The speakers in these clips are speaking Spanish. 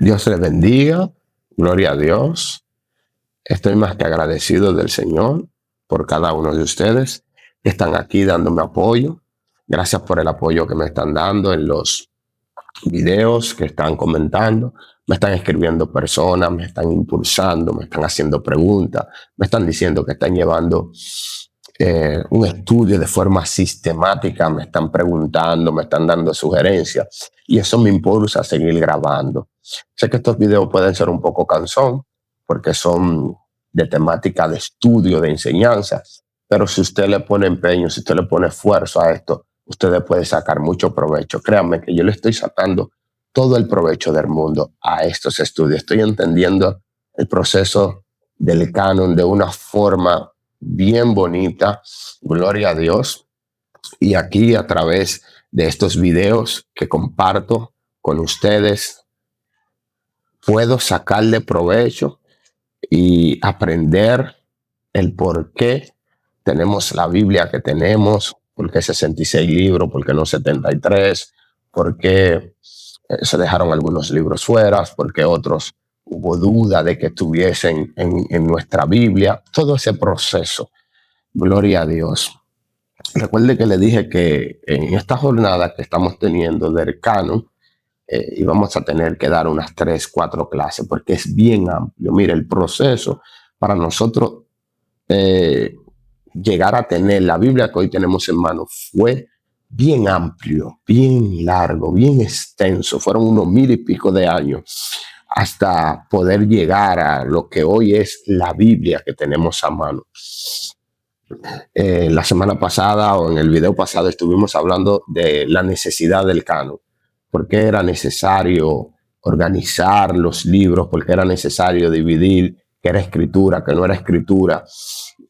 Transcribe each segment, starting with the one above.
Dios les bendiga, gloria a Dios. Estoy más que agradecido del Señor por cada uno de ustedes que están aquí dándome apoyo. Gracias por el apoyo que me están dando en los videos, que están comentando. Me están escribiendo personas, me están impulsando, me están haciendo preguntas, me están diciendo que están llevando un estudio de forma sistemática, me están preguntando, me están dando sugerencias y eso me impulsa a seguir grabando. Sé que estos videos pueden ser un poco cansón porque son de temática de estudio, de enseñanza, pero si usted le pone empeño, si usted le pone esfuerzo a esto, usted le puede sacar mucho provecho. Créanme que yo le estoy sacando todo el provecho del mundo a estos estudios. Estoy entendiendo el proceso del canon de una forma bien bonita, gloria a Dios. Y aquí a través de estos videos que comparto con ustedes, puedo sacarle provecho y aprender el por qué tenemos la Biblia que tenemos, por qué 66 libros, por qué no 73, por qué se dejaron algunos libros fuera, por qué otros hubo duda de que estuviesen en nuestra Biblia. Todo ese proceso, gloria a Dios. Recuerde que le dije que en esta jornada que estamos teniendo del canon, íbamos a tener que dar unas 3, 4 clases porque es bien amplio. Mire, el proceso para nosotros llegar a tener la Biblia que hoy tenemos en mano fue bien amplio, bien largo, bien extenso. Fueron unos 1000 y pico de años hasta poder llegar a lo que hoy es la Biblia que tenemos a mano. La semana pasada o en el video pasado estuvimos hablando de la necesidad del canon. ¿Por qué era necesario organizar los libros? ¿Por qué era necesario dividir qué era escritura, qué no era escritura?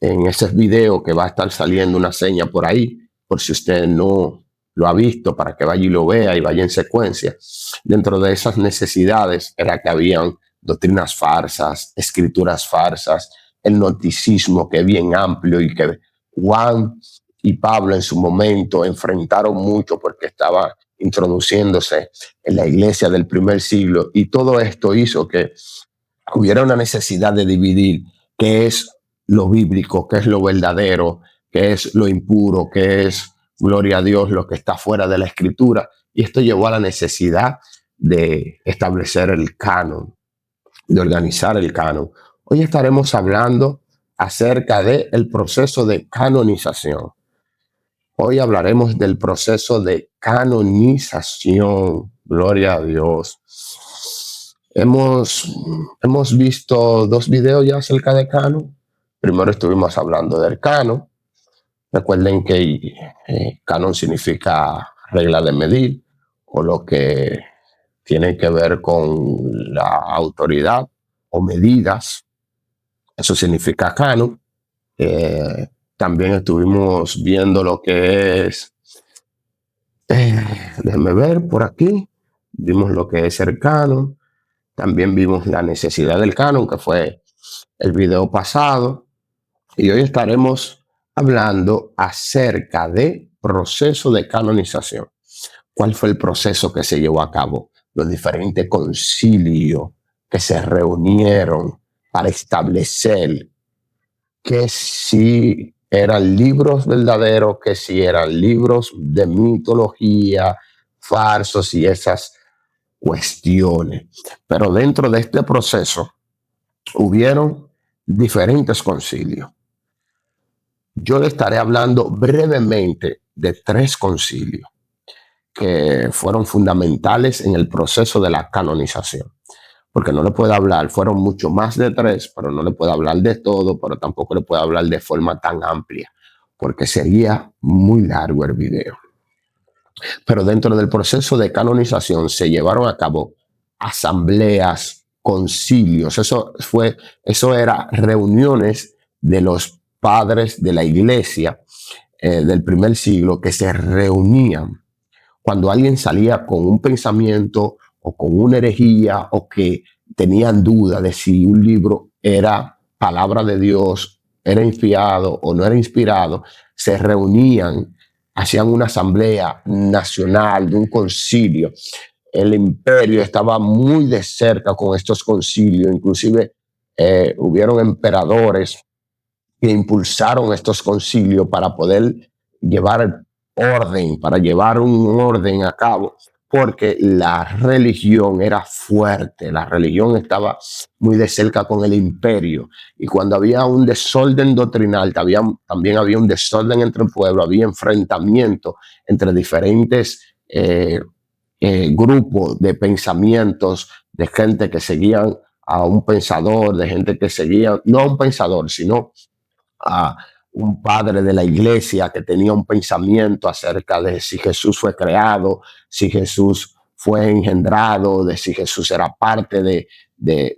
En ese video que va a estar saliendo una seña por ahí, por si usted no lo ha visto, para que vaya y lo vea y vaya en secuencia. Dentro de esas necesidades era que habían doctrinas falsas, escrituras falsas, el gnosticismo, que es bien amplio y que Juan y Pablo en su momento enfrentaron mucho porque estaba introduciéndose en la iglesia del primer siglo, y todo esto hizo que hubiera una necesidad de dividir qué es lo bíblico, qué es lo verdadero, qué es lo impuro, qué es, gloria a Dios, lo que está fuera de la escritura. Y esto llevó a la necesidad de establecer el canon, de organizar el canon. Hoy estaremos hablando acerca del proceso de canonización. Hoy hablaremos del proceso de canonización. Gloria a Dios. Hemos visto 2 videos ya acerca de canon. Primero estuvimos hablando del canon. Recuerden que canon significa regla de medir o lo que tiene que ver con la autoridad o medidas. Eso significa canon. También estuvimos viendo lo que es, déjenme ver por aquí, vimos lo que es el canon. También vimos la necesidad del canon, que fue el video pasado. Y hoy estaremos hablando acerca del proceso de canonización. ¿Cuál fue el proceso que se llevó a cabo? Los diferentes concilios que se reunieron para establecer que si eran libros verdaderos, que si eran libros de mitología, falsos y esas cuestiones. Pero dentro de este proceso hubieron diferentes concilios. Yo le estaré hablando brevemente de 3 concilios que fueron fundamentales en el proceso de la canonización. Porque no le puedo hablar, fueron mucho más de 3, pero no le puedo hablar de todo, pero tampoco le puedo hablar de forma tan amplia, porque sería muy largo el video. Pero dentro del proceso de canonización se llevaron a cabo asambleas, concilios. Eso era reuniones de los padres de la iglesia del primer siglo que se reunían cuando alguien salía con un pensamiento o con una herejía o que tenían duda de si un libro era palabra de Dios, era inspirado o no era inspirado. Se reunían, hacían una asamblea nacional, de un concilio, el imperio estaba muy de cerca con estos concilios. Inclusive hubieron emperadores que impulsaron estos concilios para poder llevar orden, para llevar un orden a cabo, porque la religión era fuerte, la religión estaba muy de cerca con el imperio, y cuando había un desorden doctrinal, también había un desorden entre el pueblo, había enfrentamiento entre diferentes grupos de pensamientos, de gente que seguían a un pensador, de gente que seguía, no a un pensador, sino a un padre de la iglesia que tenía un pensamiento acerca de si Jesús fue creado, si Jesús fue engendrado, de si Jesús era parte del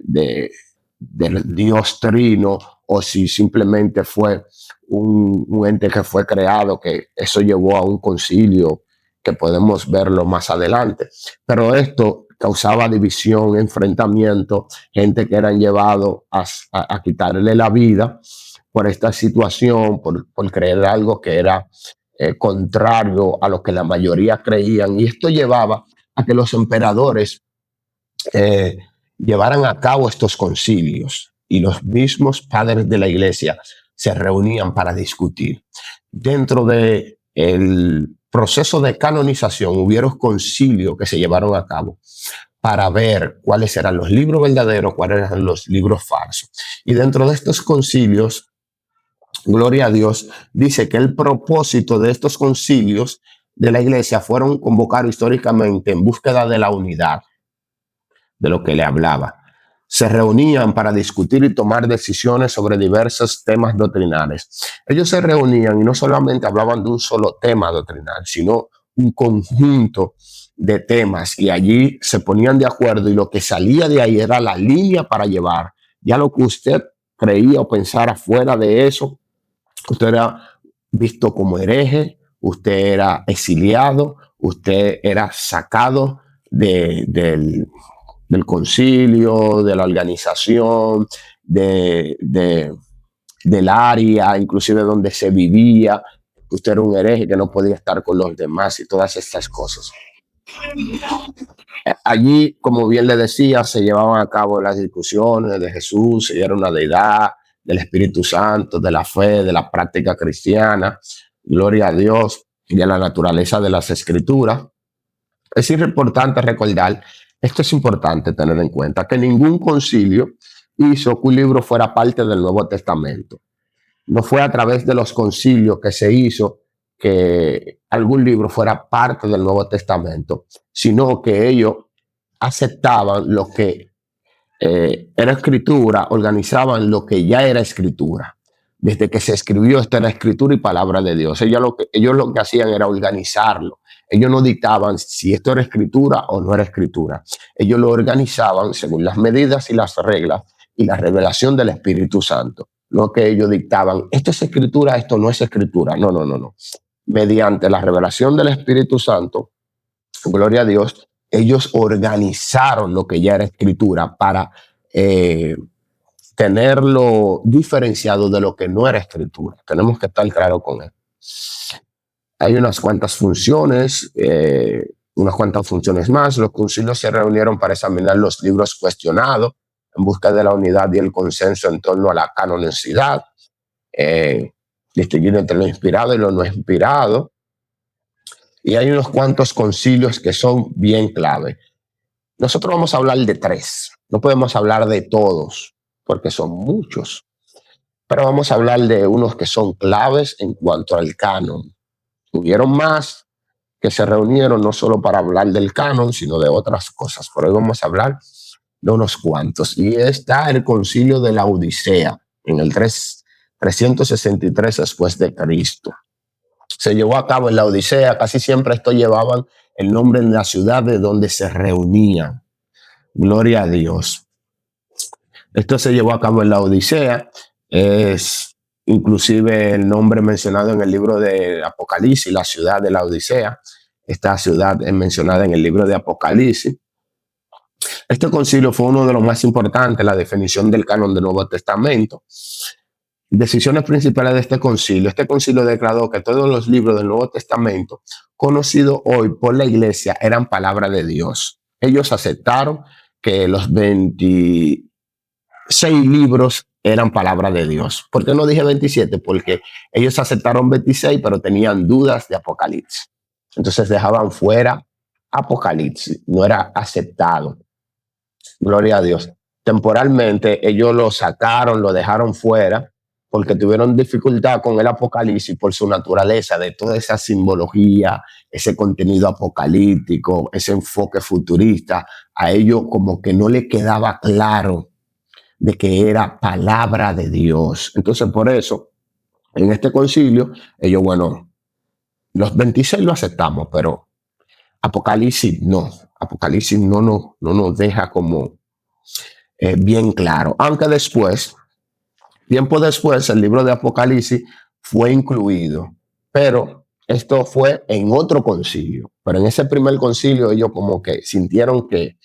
Dios Trino, o si simplemente fue un ente que fue creado, que eso llevó a un concilio que podemos verlo más adelante. Pero esto causaba división, enfrentamiento, gente que eran llevados a quitarle la vida por esta situación, por creer algo que era contrario a lo que la mayoría creían. Y esto llevaba a que los emperadores eh, llevaran a cabo estos concilios, y los mismos padres de la iglesia se reunían para discutir. Dentro del proceso de canonización hubieron concilios que se llevaron a cabo para ver cuáles eran los libros verdaderos, cuáles eran los libros falsos. Y dentro de estos concilios, gloria a Dios, dice que el propósito de estos concilios de la iglesia fueron convocar históricamente en búsqueda de la unidad, de lo que le hablaba. Se reunían para discutir y tomar decisiones sobre diversos temas doctrinales. Ellos se reunían y no solamente hablaban de un solo tema doctrinal, sino un conjunto de temas, y allí se ponían de acuerdo, y lo que salía de ahí era la línea para llevar. Ya lo que usted creía o pensara fuera de eso, usted era visto como hereje, usted era exiliado, usted era sacado del concilio, de la organización, del área, inclusive donde se vivía. Usted era un hereje que no podía estar con los demás y todas estas cosas. Allí, como bien le decía, se llevaban a cabo las discusiones de Jesús, si era una deidad, del Espíritu Santo, de la fe, de la práctica cristiana, gloria a Dios, y de la naturaleza de las escrituras. Es importante recordar, esto es importante tener en cuenta, que ningún concilio hizo que un libro fuera parte del Nuevo Testamento. No fue a través de los concilios que se hizo que algún libro fuera parte del Nuevo Testamento, sino que ellos aceptaban lo que era escritura, organizaban lo que ya era escritura. Desde que se escribió, esta era escritura y palabra de Dios. Ellos lo que hacían era organizarlo. Ellos no dictaban si esto era escritura o no era escritura. Ellos lo organizaban según las medidas y las reglas y la revelación del Espíritu Santo. No que ellos dictaban, esto es escritura, esto no es escritura. No, no, no, no. Mediante la revelación del Espíritu Santo, gloria a Dios, ellos organizaron lo que ya era escritura para tenerlo diferenciado de lo que no era escritura. Tenemos que estar claros con él. Hay unas cuantas funciones más. Los concilios se reunieron para examinar los libros cuestionados en busca de la unidad y el consenso en torno a la canonicidad, distinguir entre lo inspirado y lo no inspirado. Y hay unos cuantos concilios que son bien clave. Nosotros vamos a hablar de 3. No podemos hablar de todos porque son muchos. Pero vamos a hablar de unos que son claves en cuanto al canon. Hubieron más que se reunieron no solo para hablar del canon, sino de otras cosas. Por hoy vamos a hablar de unos cuantos. Y está el concilio de la Odisea en el 363 después de Cristo. Se llevó a cabo en la Odisea. Casi siempre esto llevaban el nombre de la ciudad de donde se reunían. Gloria a Dios. Esto se llevó a cabo en la Odisea. Es inclusive el nombre mencionado en el libro de Apocalipsis, la ciudad de la Odisea. Esta ciudad es mencionada en el libro de Apocalipsis. Este concilio fue uno de los más importantes en la definición del canon del Nuevo Testamento. Decisiones principales de este concilio. Este concilio declaró que todos los libros del Nuevo Testamento, conocidos hoy por la iglesia, eran palabra de Dios. ellos aceptaron que los 26 libros eran palabra de Dios. ¿Por qué no dije 27? Porque ellos aceptaron 26, pero tenían dudas de Apocalipsis. Entonces dejaban fuera Apocalipsis, no era aceptado. Gloria a Dios. Temporalmente ellos lo sacaron, lo dejaron fuera, porque tuvieron dificultad con el Apocalipsis por su naturaleza, de toda esa simbología, ese contenido apocalíptico, ese enfoque futurista. A ellos como que no le quedaba claro de que era palabra de Dios. Entonces, por eso, en este concilio, ellos, bueno, los 26 lo aceptamos, pero Apocalipsis no. Apocalipsis no nos deja como bien claro. Aunque después, tiempo después, el libro de Apocalipsis fue incluido, pero esto fue en otro concilio. Pero en ese primer concilio ellos como que sintieron que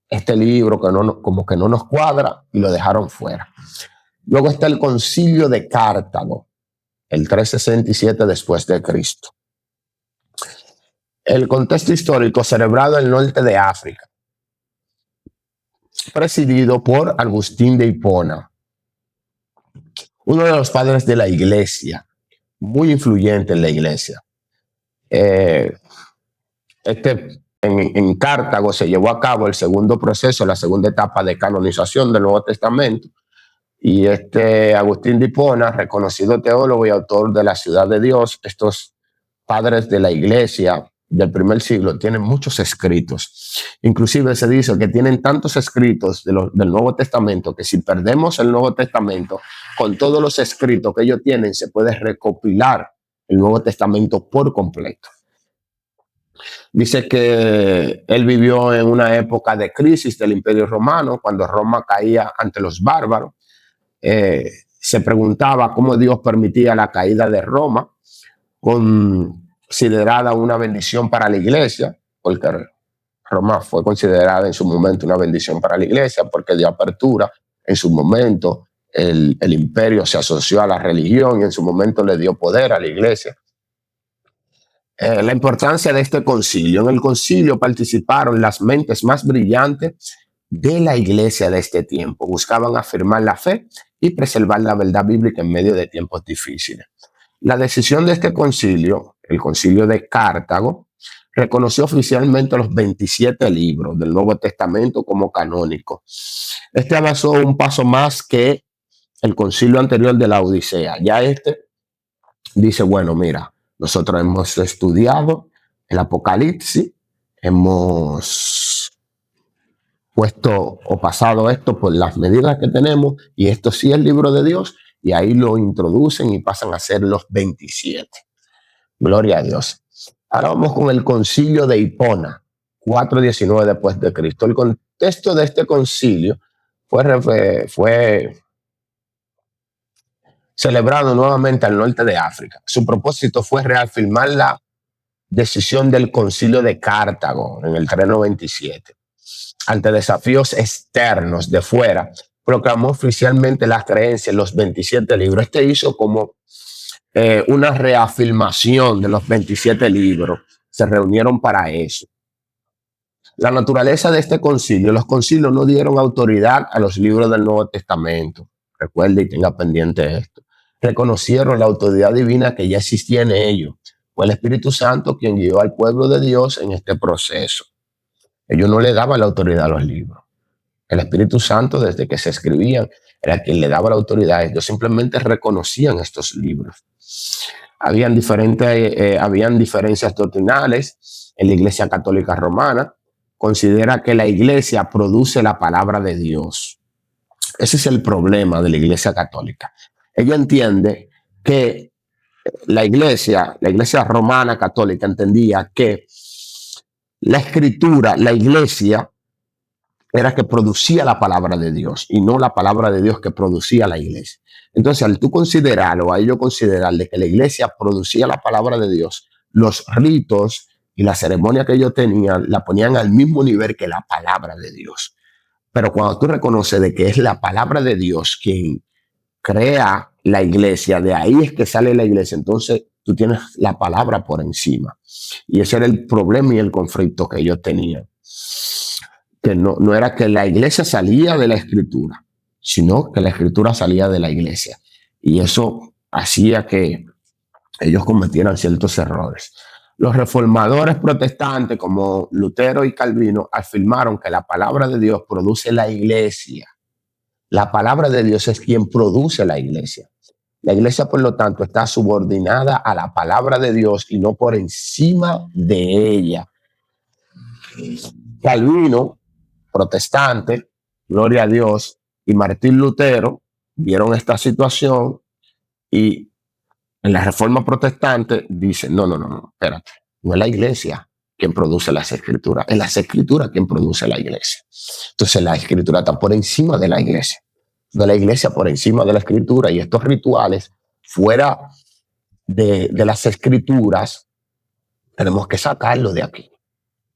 este libro que no, como que no nos cuadra y lo dejaron fuera. Luego está el concilio de Cartago, el 367 después de Cristo. El contexto histórico celebrado en el norte de África, presidido por Agustín de Hipona, uno de los padres de la iglesia, muy influyente en la iglesia. En Cartago se llevó a cabo el segundo proceso, la segunda etapa de canonización del Nuevo Testamento. Y Agustín de Hipona, reconocido teólogo y autor de la Ciudad de Dios, estos padres de la iglesia del primer siglo tienen muchos escritos. Inclusive se dice que tienen tantos escritos del Nuevo Testamento que si perdemos el Nuevo Testamento, con todos los escritos que ellos tienen, se puede recopilar el Nuevo Testamento por completo. Dice que él vivió en una época de crisis del Imperio Romano, cuando Roma caía ante los bárbaros. Se preguntaba cómo Dios permitía la caída de Roma, considerada una bendición para la iglesia, porque Roma fue considerada en su momento una bendición para la iglesia, porque dio apertura. En su momento el imperio se asoció a la religión y en su momento le dio poder a la iglesia. La importancia de este concilio. En el concilio participaron las mentes más brillantes de la iglesia de este tiempo. Buscaban afirmar la fe y preservar la verdad bíblica en medio de tiempos difíciles. La decisión de este concilio, el concilio de Cartago, reconoció oficialmente los 27 libros del Nuevo Testamento como canónicos. Avanzó un paso más que el concilio anterior de la Odisea. Ya dice, bueno, mira, nosotros hemos estudiado el Apocalipsis, hemos puesto o pasado esto por las medidas que tenemos y esto sí es el libro de Dios, y ahí lo introducen y pasan a ser los 27. Gloria a Dios. Ahora vamos con el concilio de Hipona, 419 después de Cristo. El contexto de este concilio fue celebrado nuevamente al norte de África. Su propósito fue reafirmar la decisión del concilio de Cartago en el 397. Ante desafíos externos de fuera, proclamó oficialmente las creencias en los 27 libros. Hizo como una reafirmación de los 27 libros. Se reunieron para eso. La naturaleza de este concilio, los concilios no dieron autoridad a los libros del Nuevo Testamento. Recuerde y tenga pendiente esto. Reconocieron la autoridad divina que ya existía en ellos. Fue el Espíritu Santo quien guió al pueblo de Dios en este proceso. Ellos no le daban la autoridad a los libros. El Espíritu Santo, desde que se escribían, era quien le daba la autoridad. Ellos simplemente reconocían estos libros. Habían diferencias doctrinales en la Iglesia Católica Romana. Considera que la Iglesia produce la palabra de Dios. Ese es el problema de la Iglesia Católica. Ella entiende que la Iglesia Romana Católica entendía que la Escritura, la Iglesia, era que producía la palabra de Dios y no la palabra de Dios que producía la iglesia. Entonces, al tú considerarlo, a ellos considerarle que la iglesia producía la palabra de Dios, los ritos y la ceremonia que ellos tenían la ponían al mismo nivel que la palabra de Dios. Pero cuando tú reconoces de que es la palabra de Dios quien crea la iglesia, de ahí es que sale la iglesia, entonces tú tienes la palabra por encima. Y ese era el problema y el conflicto que ellos tenían. que no era que la iglesia salía de la escritura, sino que la escritura salía de la iglesia. Y eso hacía que ellos cometieran ciertos errores. Los reformadores protestantes como Lutero y Calvino afirmaron que la palabra de Dios produce la iglesia. La palabra de Dios es quien produce la iglesia. La iglesia, por lo tanto, está subordinada a la palabra de Dios y no por encima de ella. Calvino, protestante, gloria a Dios, y Martín Lutero vieron esta situación y en la Reforma Protestante dicen, no, espérate, no es la iglesia quien produce las escrituras, es las escrituras quien produce la iglesia. Entonces la escritura está por encima de la iglesia por encima de la escritura, y estos rituales fuera de las escrituras tenemos que sacarlos de aquí.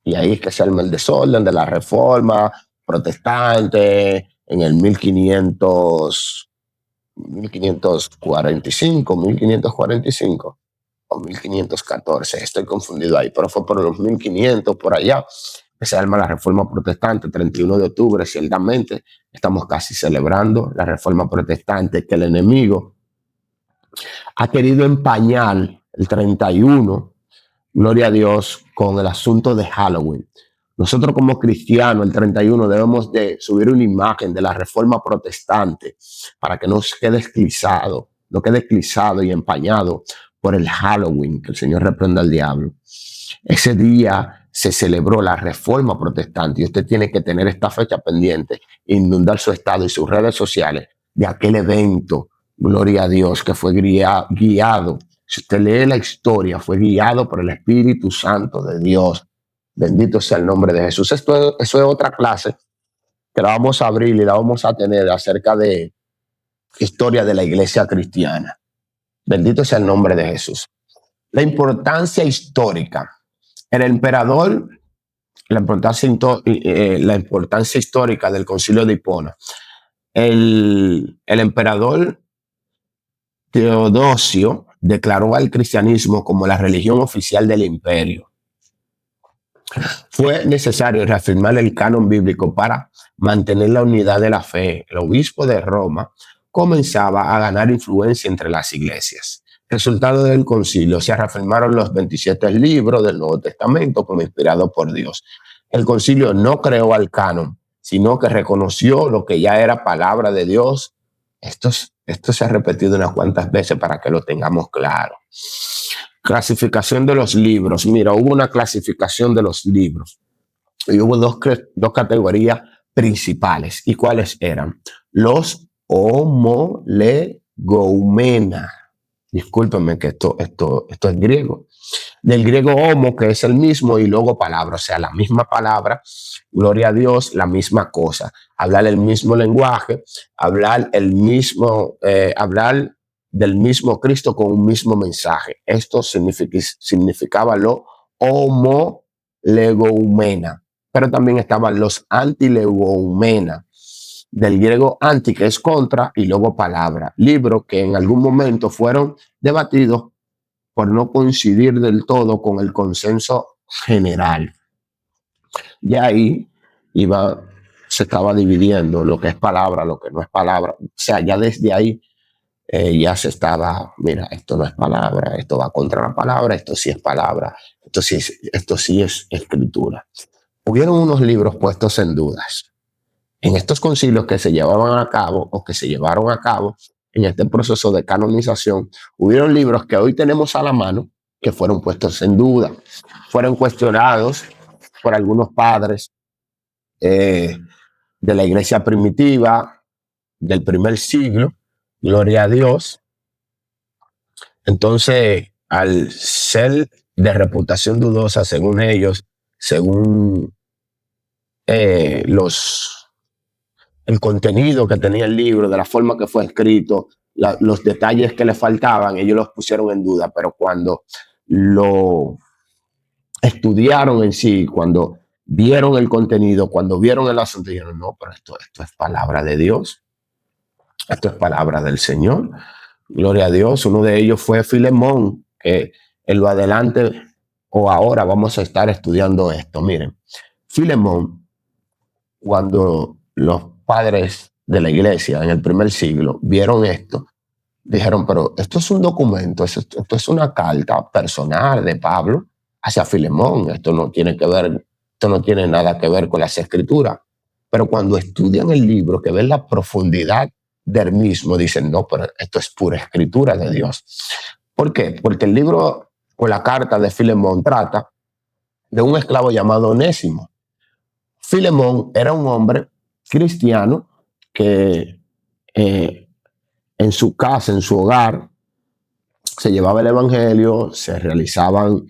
Y ahí es que se arma el desorden de la Reforma Protestante en el 1545 o 1514, estoy confundido ahí, pero fue por los 1500 por allá que se arma la Reforma Protestante. 31 de octubre, ciertamente, estamos casi celebrando la Reforma Protestante, que el enemigo ha querido empañar el 31, gloria a Dios, con el asunto de Halloween. Nosotros como cristianos, el 31, debemos de subir una imagen de la Reforma Protestante para que no quede esclizado y empañado por el Halloween, que el Señor reprenda al diablo. Ese día se celebró la Reforma Protestante y usted tiene que tener esta fecha pendiente, inundar su estado y sus redes sociales de aquel evento, gloria a Dios, que fue guiado. Si usted lee la historia, fue guiado por el Espíritu Santo de Dios. Bendito sea el nombre de Jesús. Eso es otra clase que la vamos a abrir y la vamos a tener acerca de historia de la iglesia cristiana. Bendito sea el nombre de Jesús. La importancia histórica. El emperador, la importancia histórica del Concilio de Hipona. El emperador Teodosio declaró al cristianismo como la religión oficial del imperio. Fue necesario reafirmar el canon bíblico para mantener la unidad de la fe. El obispo de Roma comenzaba a ganar influencia entre las iglesias. Resultado del concilio, se reafirmaron los 27 libros del Nuevo Testamento como inspirados por Dios. El concilio no creó al canon, sino que reconoció lo que ya era palabra de Dios. Esto se ha repetido unas cuantas veces para que lo tengamos claro. Clasificación de los libros. Mira, hubo una clasificación de los libros y hubo dos categorías principales. ¿Y cuáles eran? Los homolegoumena. Discúlpenme que esto es griego. Del griego homo, que es el mismo, y luego palabra, o sea, la misma palabra, gloria a Dios, la misma cosa. Hablar el mismo lenguaje, hablar del mismo Cristo con un mismo mensaje. Esto significaba lo homolegoumena. Pero también estaban los antilegoumena, del griego anti, que es contra, y luego palabra. Libros que en algún momento fueron debatidos por no coincidir del todo con el consenso general. Y ahí se estaba dividiendo lo que es palabra, lo que no es palabra. O sea, ya desde ahí ya se estaba, mira, esto no es palabra, esto va contra la palabra, esto sí es palabra, esto sí es escritura. Hubieron unos libros puestos en dudas. En estos concilios que se llevaban a cabo o que se llevaron a cabo en este proceso de canonización, hubieron libros que hoy tenemos a la mano que fueron puestos en duda, fueron cuestionados por algunos padres de la iglesia primitiva del primer siglo, gloria a Dios. Entonces, al ser de reputación dudosa, según ellos, según el contenido que tenía el libro, de la forma que fue escrito, los detalles que le faltaban, ellos los pusieron en duda, pero cuando lo estudiaron en sí, cuando vieron el contenido, cuando vieron el asunto, dijeron, no, pero esto es palabra de Dios, esto es palabra del Señor, gloria a Dios. Uno de ellos fue Filemón, que en lo adelante o ahora vamos a estar estudiando esto. Miren, Filemón cuando los padres de la iglesia en el primer siglo vieron esto, dijeron, pero esto es un documento, esto es una carta personal de Pablo hacia Filemón, esto no tiene nada que ver con las escrituras. Pero cuando estudian el libro, que ven la profundidad del mismo, dicen, no, pero esto es pura escritura de Dios. ¿Por qué? Porque el libro o la carta de Filemón trata de un esclavo llamado Onésimo. Filemón era un hombre cristiano que en su casa, en su hogar, se llevaba el evangelio, se realizaban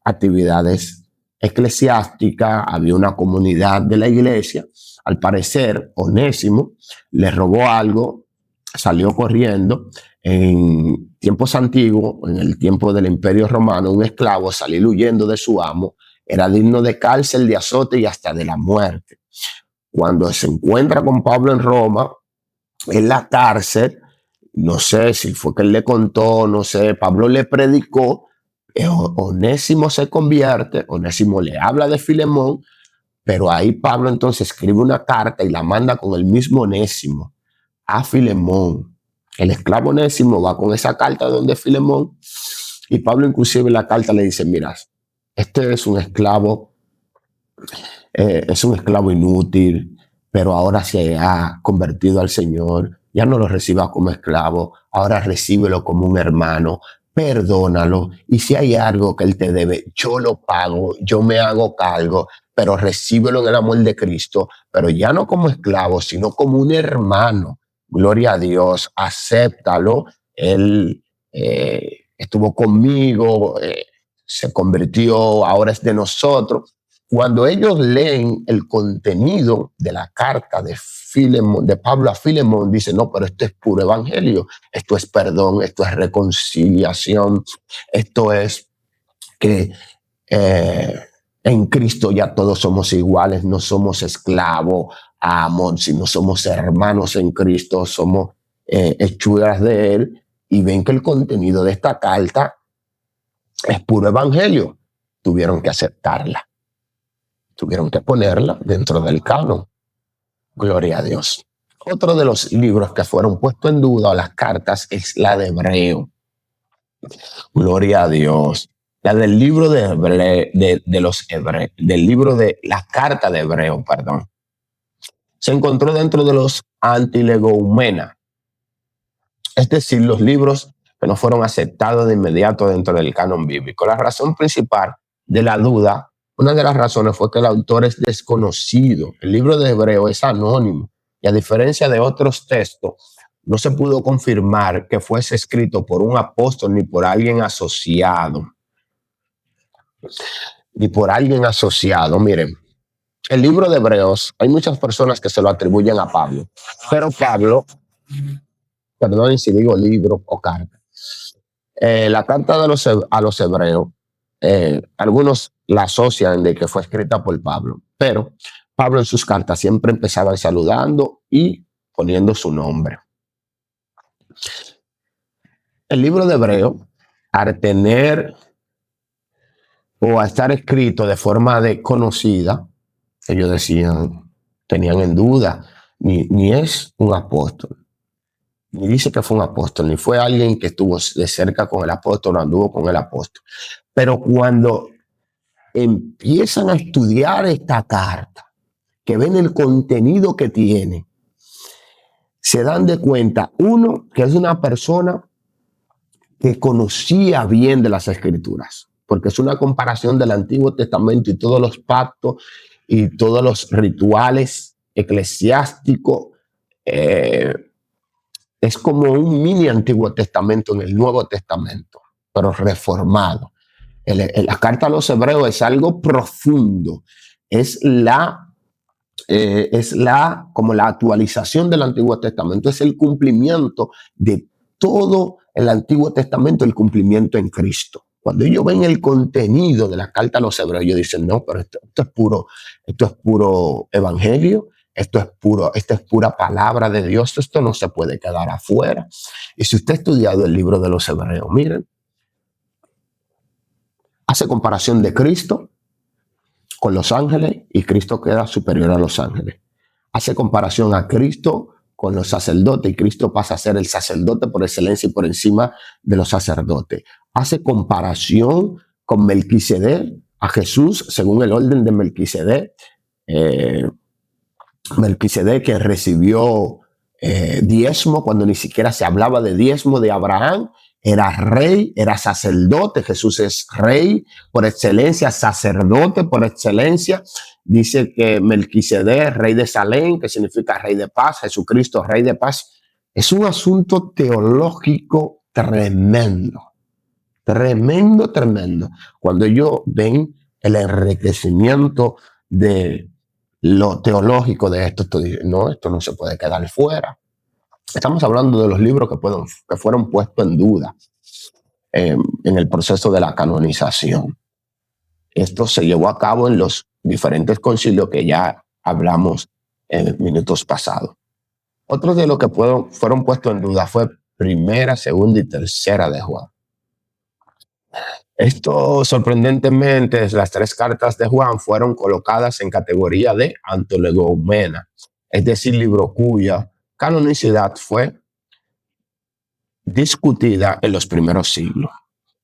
actividades eclesiásticas, había una comunidad de la iglesia. Al parecer, Onésimo le robó algo, salió corriendo. En tiempos antiguos, en el tiempo del Imperio Romano, un esclavo salir huyendo de su amo era digno de cárcel, de azote y hasta de la muerte. Cuando se encuentra con Pablo en Roma, en la cárcel, no sé si fue que él le contó, no sé, Pablo le predicó, Onésimo se convierte, Onésimo le habla de Filemón, pero ahí Pablo entonces escribe una carta y la manda con el mismo Onésimo a Filemón. El esclavo Onésimo va con esa carta donde Filemón, y Pablo inclusive en la carta le dice, mira, este es un esclavo inútil, pero ahora se ha convertido al Señor, ya no lo reciba como esclavo, ahora recíbelo como un hermano, perdónalo, y si hay algo que él te debe, yo lo pago, yo me hago cargo, pero recíbelo en el amor de Cristo, pero ya no como esclavo, sino como un hermano. Gloria a Dios, acéptalo. Él estuvo conmigo, se convirtió, ahora es de nosotros. Cuando ellos leen el contenido de la carta de Filemón, de Pablo a Filemón, dicen, no, pero esto es puro evangelio, esto es perdón, esto es reconciliación, esto es que en Cristo ya todos somos iguales, no somos esclavos a Amón, sino somos hermanos en Cristo, somos hechuras de Él, y ven que el contenido de esta carta es puro evangelio. Tuvieron que aceptarla. Tuvieron que ponerla dentro del canon. Gloria a Dios. Otro de los libros que fueron puestos en duda, o las cartas, es la de Hebreo. Gloria a Dios. La del libro de los hebreos, del libro de la carta de Hebreo, perdón. Se encontró dentro de los antilegoumena, es decir, los libros que no fueron aceptados de inmediato dentro del canon bíblico. La razón principal de la duda, una de las razones, fue que el autor es desconocido. El libro de Hebreo es anónimo y, a diferencia de otros textos, no se pudo confirmar que fuese escrito por un apóstol ni por alguien asociado. Miren, el libro de Hebreos, hay muchas personas que se lo atribuyen a Pablo, pero Pablo, perdón si digo libro o carta, la carta a los hebreos, algunos la asocian de que fue escrita por Pablo, pero Pablo en sus cartas siempre empezaba saludando y poniendo su nombre. El libro de Hebreo, al tener o a estar escrito de forma desconocida, ellos decían, tenían en duda, ni es un apóstol, ni dice que fue un apóstol, ni fue alguien que estuvo de cerca con el apóstol o anduvo con el apóstol. Pero cuando empiezan a estudiar esta carta, que ven el contenido que tiene, se dan de cuenta, uno, que es una persona que conocía bien de las escrituras, porque es una comparación del Antiguo Testamento y todos los pactos y todos los rituales eclesiásticos. Es como un mini Antiguo Testamento en el Nuevo Testamento, pero reformado. La carta a los hebreos es algo profundo, es como la actualización del Antiguo Testamento, es el cumplimiento de todo el Antiguo Testamento, el cumplimiento en Cristo. Cuando ellos ven el contenido de la carta a los hebreos, ellos dicen, no, pero esto es puro evangelio, esto es pura palabra de Dios, esto no se puede quedar afuera. Y si usted ha estudiado el libro de los hebreos, miren, hace comparación de Cristo con los ángeles y Cristo queda superior a los ángeles. Hace comparación a Cristo con los sacerdotes y Cristo pasa a ser el sacerdote por excelencia y por encima de los sacerdotes. Hace comparación con Melquisedec, a Jesús según el orden de Melquisedec. Melquisedec, que recibió diezmo cuando ni siquiera se hablaba de diezmo de Abraham, era rey, era sacerdote. Jesús es rey por excelencia, sacerdote por excelencia. Dice que Melquisedec, rey de Salem, que significa rey de paz, Jesucristo, rey de paz. Es un asunto teológico tremendo, tremendo, tremendo. Cuando ellos ven el enriquecimiento de lo teológico de esto, tú dices, no, esto no se puede quedar fuera. Estamos hablando de los libros que fueron puestos en duda en el proceso de la canonización. Esto se llevó a cabo en los diferentes concilios que ya hablamos en minutos pasados. Otros de los que fueron puestos en duda fue primera, segunda y tercera de Juan. Esto, sorprendentemente, las 3 cartas de Juan fueron colocadas en categoría de antilegomena, es decir, libro cuya canonicidad fue discutida en los primeros siglos.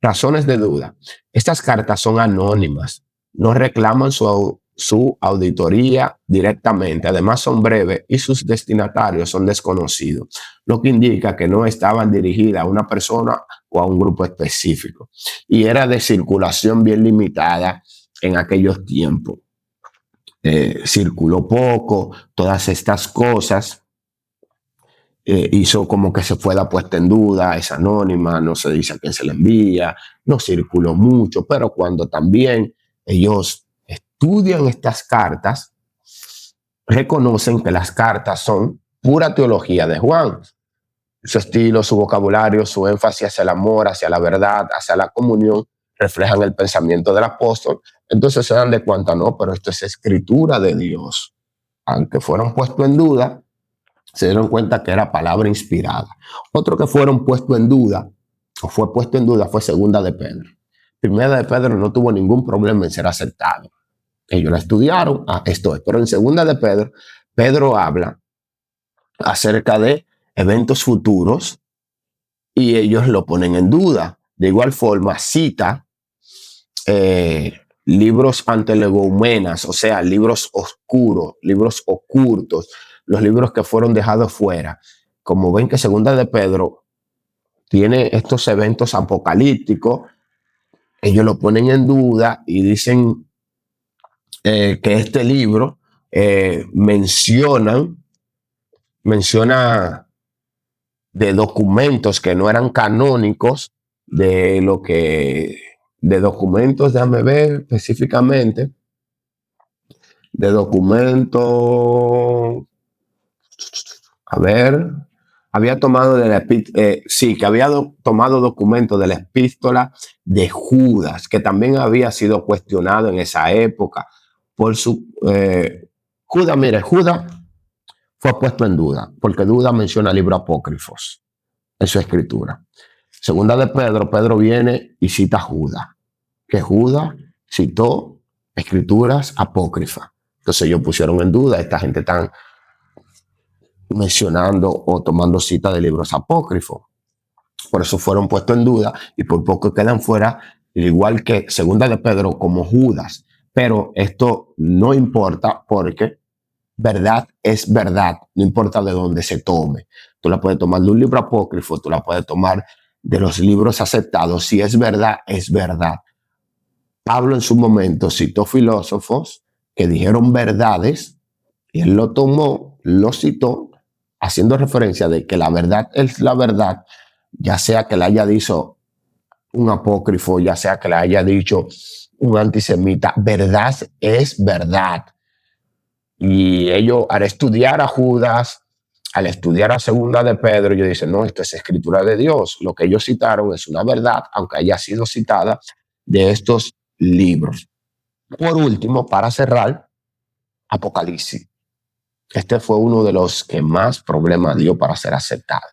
Razones de duda. Estas cartas son anónimas, no reclaman su auditoría directamente, además son breves y sus destinatarios son desconocidos, lo que indica que no estaban dirigidas a una persona o a un grupo específico. Y era de circulación bien limitada en aquellos tiempos. Circuló poco, todas estas cosas. Hizo como que se fuera puesta en duda, es anónima, no se dice a quién se le envía, no circuló mucho, pero cuando también ellos estudian estas cartas, reconocen que las cartas son pura teología de Juan. Su estilo, su vocabulario, su énfasis hacia el amor, hacia la verdad, hacia la comunión, reflejan el pensamiento del apóstol. Entonces se dan de cuenta, no, pero esto es escritura de Dios. Aunque fueron puestos en duda, se dieron cuenta que era palabra inspirada. Otro que fueron puesto en duda, o fue puesto en duda, fue segunda de Pedro. Primera de Pedro no tuvo ningún problema en ser aceptado. Ellos la estudiaron, esto es. Pero en segunda de Pedro, Pedro habla acerca de eventos futuros y ellos lo ponen en duda. De igual forma, cita libros antilegoumenas, o sea, libros oscuros, libros ocultos, los libros que fueron dejados fuera. Como ven que segunda de Pedro tiene estos eventos apocalípticos, ellos lo ponen en duda y dicen que este libro menciona de documentos que no eran canónicos, de documentos, déjame ver específicamente, de documentos, a ver, había tomado tomado documentos de la epístola de Judas, que también había sido cuestionado en esa época por su Judas fue puesto en duda, porque Judas menciona libros apócrifos en su escritura. Segunda de Pedro, Pedro viene y cita a Judas, que Judas citó escrituras apócrifas. Entonces ellos pusieron en duda, esta gente están mencionando o tomando cita de libros apócrifos. Por eso fueron puestos en duda y por poco quedan fuera, igual que segunda de Pedro como Judas. Pero esto no importa porque verdad es verdad, no importa de dónde se tome. Tú la puedes tomar de un libro apócrifo, tú la puedes tomar de los libros aceptados. Si es verdad, es verdad. Pablo en su momento citó filósofos que dijeron verdades y él lo tomó, lo citó, haciendo referencia de que la verdad es la verdad, ya sea que la haya dicho un apócrifo, ya sea que la haya dicho un antisemita, verdad es verdad. Y ellos, al estudiar a Judas, al estudiar a segunda de Pedro, ellos dicen, no, esto es escritura de Dios. Lo que ellos citaron es una verdad, aunque haya sido citada de estos libros. Por último, para cerrar, Apocalipsis. Este fue uno de los que más problemas dio para ser aceptado.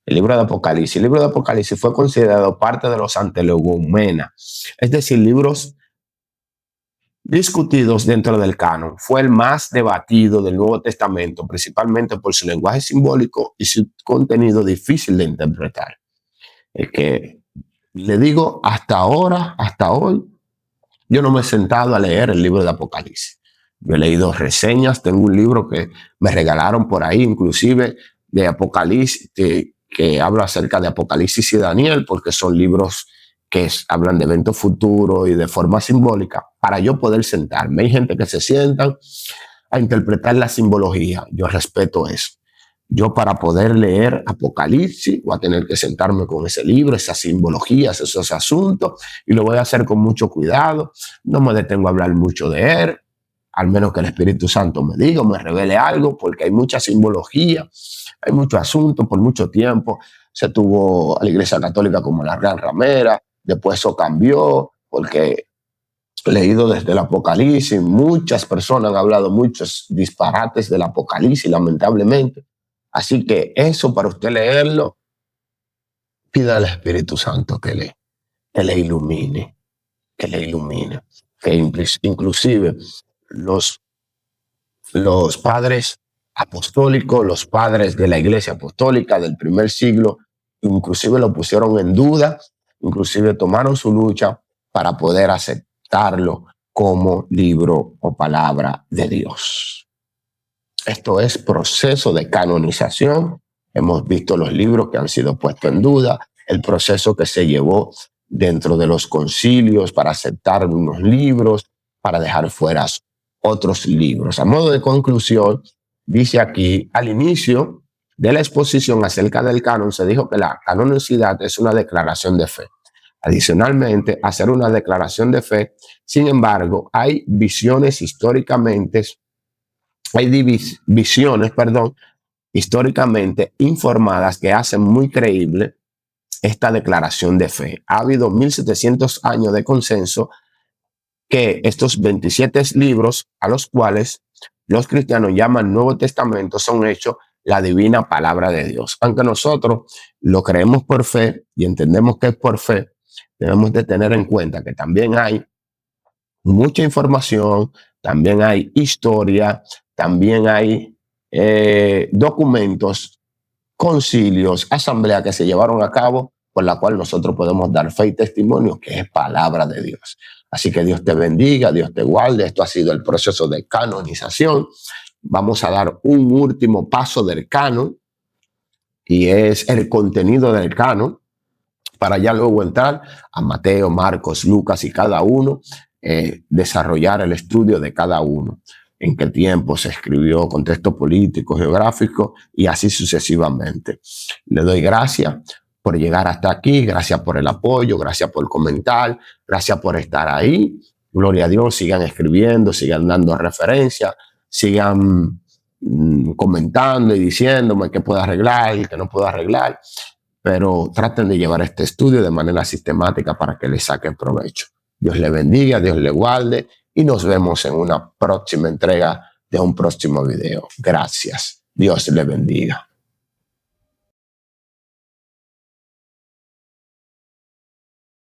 El libro de Apocalipsis. El libro de Apocalipsis fue considerado parte de los antilegoumenas, es decir, libros discutidos dentro del canon. Fue el más debatido del Nuevo Testamento, principalmente por su lenguaje simbólico y su contenido difícil de interpretar. Es que le digo, hasta ahora, hasta hoy, yo no me he sentado a leer el libro de Apocalipsis. Yo he leído reseñas, tengo un libro que me regalaron por ahí, inclusive de Apocalipsis, que habla acerca de Apocalipsis y Daniel, porque son libros que hablan de eventos futuros y de forma simbólica, para yo poder sentarme. Hay gente que se sientan a interpretar la simbología. Yo respeto eso. Yo, para poder leer Apocalipsis, voy a tener que sentarme con ese libro, esas simbologías, esos asuntos, y lo voy a hacer con mucho cuidado. No me detengo a hablar mucho de él, al menos que el Espíritu Santo me diga, me revele algo, porque hay mucha simbología, hay mucho asunto. Por mucho tiempo se tuvo a la Iglesia Católica como la Gran Ramera, después eso cambió, porque leído desde el Apocalipsis, muchas personas han hablado muchos disparates del Apocalipsis, lamentablemente. Así que eso, para usted leerlo, pida al Espíritu Santo que le ilumine, que le ilumine. Que inclusive los padres apostólicos, los padres de la Iglesia Apostólica del primer siglo, inclusive lo pusieron en duda, inclusive tomaron su lucha para poder aceptarlo como libro o palabra de Dios. Esto es proceso de canonización. Hemos visto los libros que han sido puestos en duda, el proceso que se llevó dentro de los concilios para aceptar unos libros, para dejar fuera otros libros. A modo de conclusión, dice aquí, al inicio de la exposición acerca del canon, se dijo que la canonicidad es una declaración de fe. Adicionalmente, hacer una declaración de fe, sin embargo, hay visiones históricamente históricamente informadas que hacen muy creíble esta declaración de fe. Ha habido 1700 años de consenso que estos 27 libros, a los cuales los cristianos llaman Nuevo Testamento, son hechos la divina palabra de Dios. Aunque nosotros lo creemos por fe y entendemos que es por fe, debemos de tener en cuenta que también hay mucha información, también hay historia, también hay documentos, concilios, asambleas que se llevaron a cabo, por la cual nosotros podemos dar fe y testimonio que es palabra de Dios. Así que Dios te bendiga, Dios te guarde. Esto ha sido el proceso de canonización. Vamos a dar un último paso del canon, y es el contenido del canon, para ya luego entrar a Mateo, Marcos, Lucas, y cada uno desarrollar el estudio de cada uno, en qué tiempo se escribió, contexto político, geográfico, y así sucesivamente. Le doy gracias por llegar hasta aquí, gracias por el apoyo, gracias por comentar, gracias por estar ahí. Gloria a Dios, sigan escribiendo, sigan dando referencias, sigan comentando y diciéndome qué puedo arreglar y qué no puedo arreglar, pero traten de llevar este estudio de manera sistemática para que le saquen provecho. Dios le bendiga, Dios le guarde, y nos vemos en una próxima entrega de un próximo video. Gracias. Dios le bendiga.